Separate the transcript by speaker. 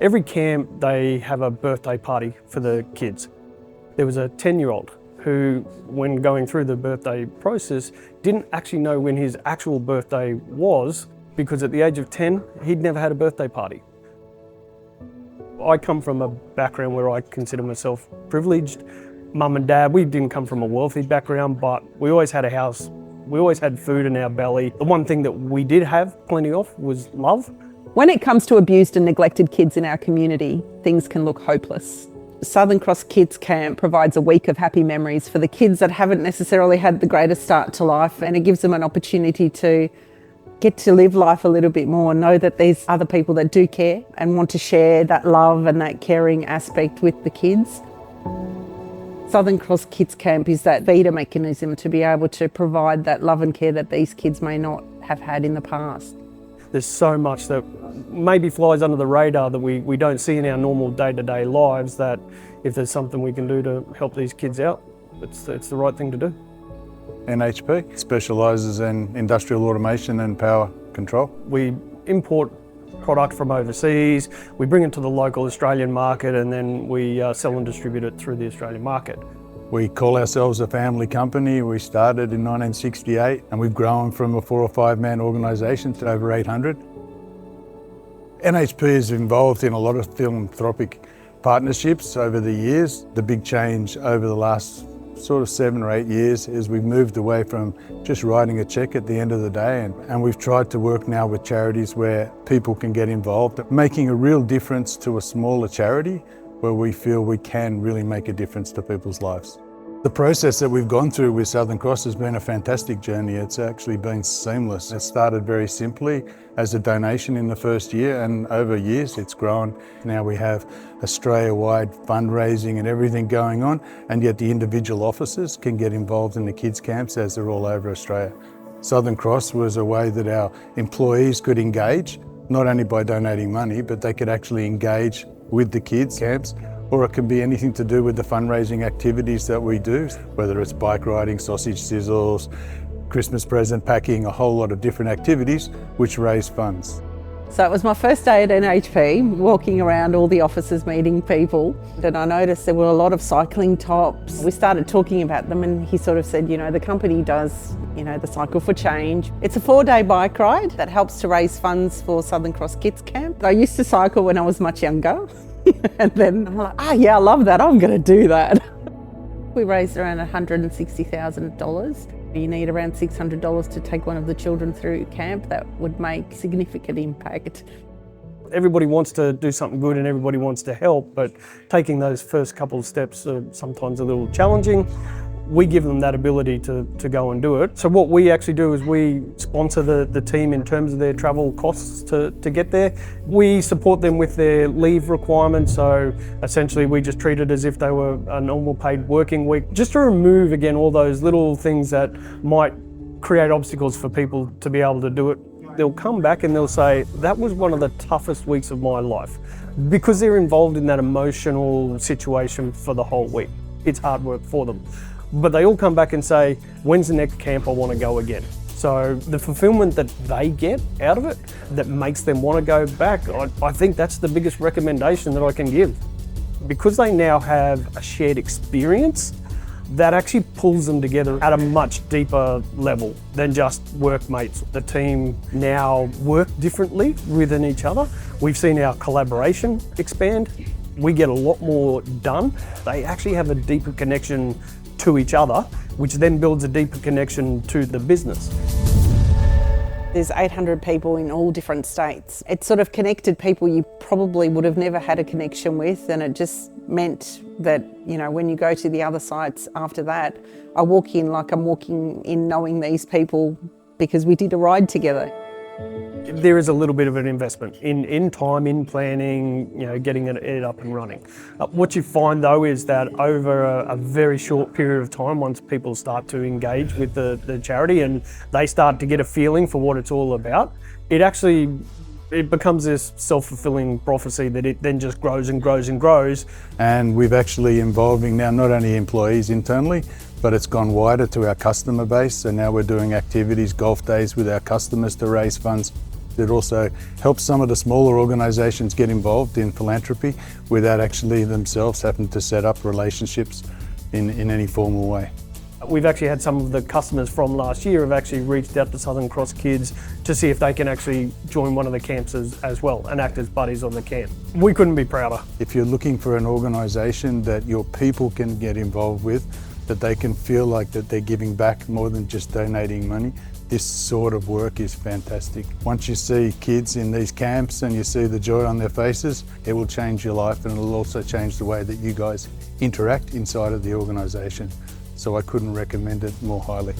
Speaker 1: Every camp, they have a birthday party for the kids. There was a 10-year-old who, when going through the birthday process, didn't actually know when his actual birthday was, because at the age of 10, he'd never had a birthday party. I come from a background where I consider myself privileged. Mum and Dad, we didn't come from a wealthy background, but we always had a house. We always had food in our belly. The one thing that we did have plenty of was love.
Speaker 2: When it comes to abused and neglected kids in our community, things can look hopeless. Southern Cross Kids Camp provides a week of happy memories for the kids that haven't necessarily had the greatest start to life, and it gives them an opportunity to get to live life a little bit more, know that there's other people that do care and want to share that love and that caring aspect with the kids. Southern Cross Kids Camp is that feeder mechanism to be able to provide that love and care that these kids may not have had in the past.
Speaker 1: There's so much that maybe flies under the radar that we don't see in our normal day-to-day lives, that if there's something we can do to help these kids out, it's the right thing to do.
Speaker 3: NHP specialises in industrial automation and power control.
Speaker 1: We import product from overseas, we bring it to the local Australian market, and then we sell and distribute it through the Australian market.
Speaker 3: We call ourselves a family company. We started in 1968 and we've grown from a 4 or 5 man organisation to over 800. NHP is involved in a lot of philanthropic partnerships over the years. The big change over the last sort of 7 or 8 years is we've moved away from just writing a cheque at the end of the day, and we've tried to work now with charities where people can get involved, making a real difference to a smaller charity where we feel we can really make a difference to people's lives. The process that we've gone through with Southern Cross has been a fantastic journey. It's actually been seamless. It started very simply as a donation in the first year, and over years it's grown. Now we have Australia-wide fundraising and everything going on, and yet the individual officers can get involved in the kids' camps as they're all over Australia. Southern Cross was a way that our employees could engage, not only by donating money, but they could actually engage with the kids' camps, or it can be anything to do with the fundraising activities that we do, whether it's bike riding, sausage sizzles, Christmas present packing, a whole lot of different activities which raise funds.
Speaker 2: So it was my first day at NHP, walking around all the offices meeting people, and I noticed there were a lot of cycling tops. We started talking about them and he sort of said, the company does, the Cycle for Change. It's a 4-day bike ride that helps to raise funds for Southern Cross Kids Camp. I used to cycle when I was much younger and then I'm like, yeah, I love that, I'm going to do that. We raised around $160,000. You need around $600 to take one of the children through camp. That would make significant impact.
Speaker 1: Everybody wants to do something good and everybody wants to help, but taking those first couple of steps are sometimes a little challenging. We give them that ability to go and do it. So what we actually do is we sponsor the team in terms of their travel costs to get there. We support them with their leave requirements, so essentially we just treat it as if they were a normal paid working week, just to remove, again, all those little things that might create obstacles for people to be able to do it. They'll come back and they'll say, that was one of the toughest weeks of my life, because they're involved in that emotional situation for the whole week. It's hard work for them. But they all come back and say, when's the next camp I want to go again? So the fulfillment that they get out of it, that makes them want to go back, I think that's the biggest recommendation that I can give. Because they now have a shared experience, that actually pulls them together at a much deeper level than just workmates. The team now work differently within each other. We've seen our collaboration expand. We get a lot more done. They actually have a deeper connection to each other, which then builds a deeper connection to the business.
Speaker 2: There's 800 people in all different states. It sort of connected people you probably would have never had a connection with, and it just meant that, when you go to the other sites after that, I walk in like I'm walking in knowing these people because we did a ride together.
Speaker 1: There is a little bit of an investment in time, in planning, getting it up and running. What you find though is that over a very short period of time, once people start to engage with the charity and they start to get a feeling for what it's all about, it becomes this self-fulfilling prophecy that it then just grows and grows and grows.
Speaker 3: And we've actually involving now not only employees internally, but it's gone wider to our customer base. So now we're doing activities, golf days with our customers to raise funds. It also helps some of the smaller organisations get involved in philanthropy without actually themselves having to set up relationships in any formal way.
Speaker 1: We've actually had some of the customers from last year have actually reached out to Southern Cross kids to see if they can actually join one of the camps as well and act as buddies on the camp. We couldn't be prouder.
Speaker 3: If you're looking for an organisation that your people can get involved with, that they can feel like that they're giving back more than just donating money, this sort of work is fantastic. Once you see kids in these camps and you see the joy on their faces, it will change your life, and it'll also change the way that you guys interact inside of the organisation. So I couldn't recommend it more highly.